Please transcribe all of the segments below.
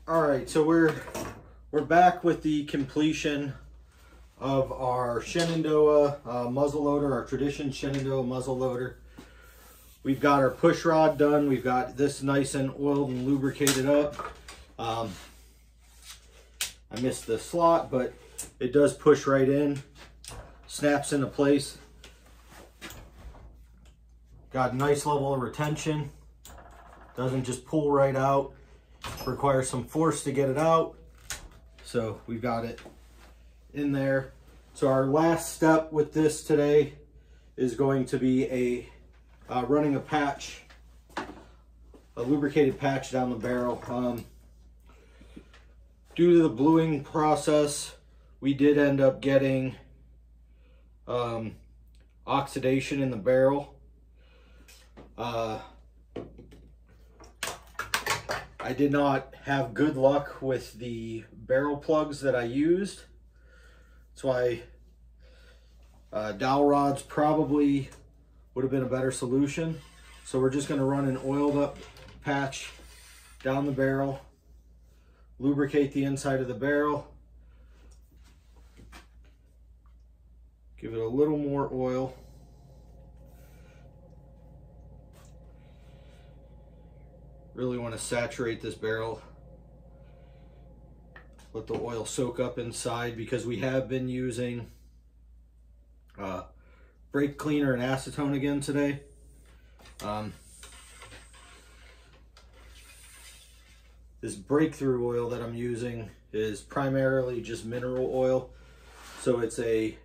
All right, so we're back with the completion of our Shenandoah muzzleloader, our Tradition Shenandoah muzzleloader. We've got our push rod done. We've got this nice and oiled and lubricated up. I missed the slot, but it does push right in, snaps into place. Got a nice level of retention. Doesn't just pull right out. Requires some force to get it out. So we've got it in there. So our last step with this today is going to be running a patch, a lubricated patch down the barrel. Due to the bluing process, we did end up getting oxidation in the barrel. I did not have good luck with the barrel plugs that I used. That's why dowel rods probably would have been a better solution. So we're just going to run an oiled up patch down the barrel, lubricate the inside of the barrel, give it a little more oil. Really want to saturate this barrel. Let the oil soak up inside, because we have been using brake cleaner and acetone again today. This breakthrough oil that I'm using is primarily just mineral oil. So it's a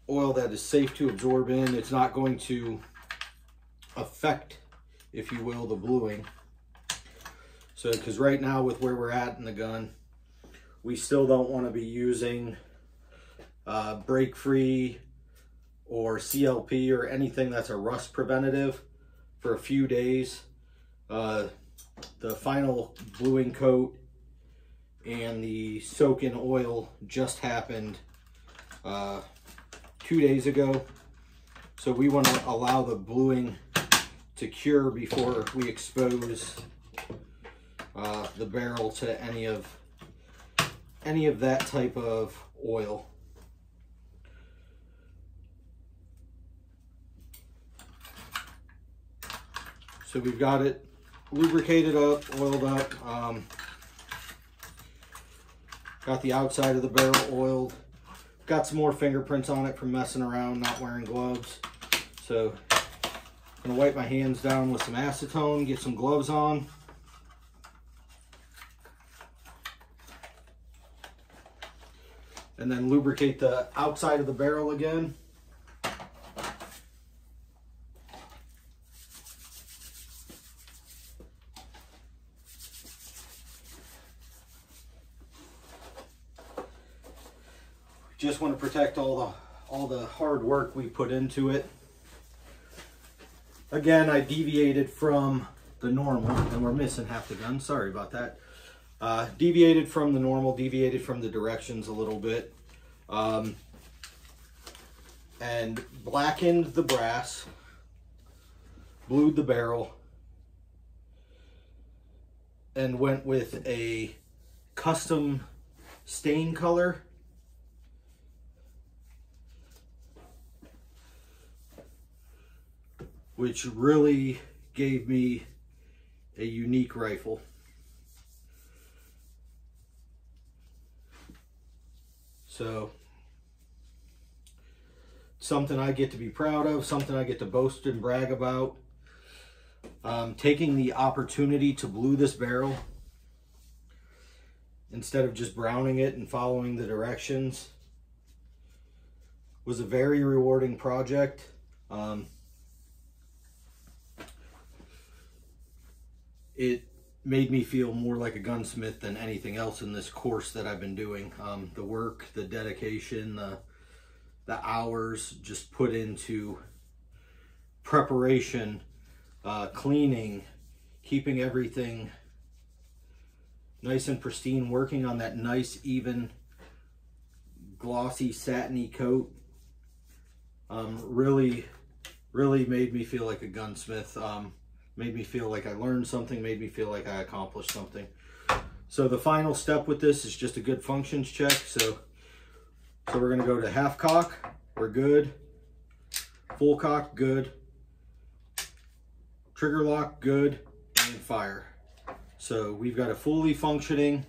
oil that is safe to absorb in. It's not going to affect, if you will, the bluing. So, because right now with where we're at in the gun, we still don't want to be using brake free or CLP or anything that's a rust preventative for a few days. The final bluing coat and the soak in oil just happened 2 days ago. So we want to allow the bluing to cure before we expose the barrel to any of that type of oil. So we've got it lubricated up, oiled up, got the outside of the barrel oiled. Got some more fingerprints on it from messing around, not wearing gloves. So I'm gonna wipe my hands down with some acetone, get some gloves on. And then lubricate the outside of the barrel again. Just want to protect all the hard work we put into it. Again, I deviated from the normal, and we're missing half the gun. Sorry about that. Deviated from the normal, deviated from the directions a little bit, and blackened the brass, blued the barrel, and went with a custom stain color. Which really gave me a unique rifle. So, something I get to be proud of, something I get to boast and brag about. Taking the opportunity to blue this barrel instead of just browning it and following the directions was a very rewarding project. It made me feel more like a gunsmith than anything else in this course that I've been doing. The work, the dedication, the hours just put into preparation, cleaning, keeping everything nice and pristine, working on that nice, even, glossy, satiny coat. Really made me feel like a gunsmith. Made me feel like I learned something, made me feel like I accomplished something. So the final step with this is just a good functions check. So we're gonna go to half cock, we're good. Full cock, good. Trigger lock, good. And fire. So we've got a fully functioning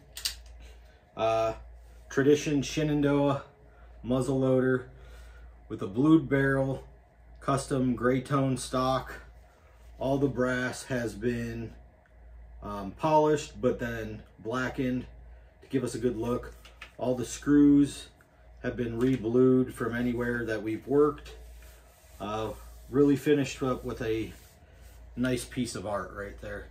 Tradition Shenandoah muzzle loader with a blued barrel, custom gray tone stock. All the brass has been polished but then blackened to give us a good look. All the screws have been re-blued from anywhere that we've worked. Really finished up with a nice piece of art right there.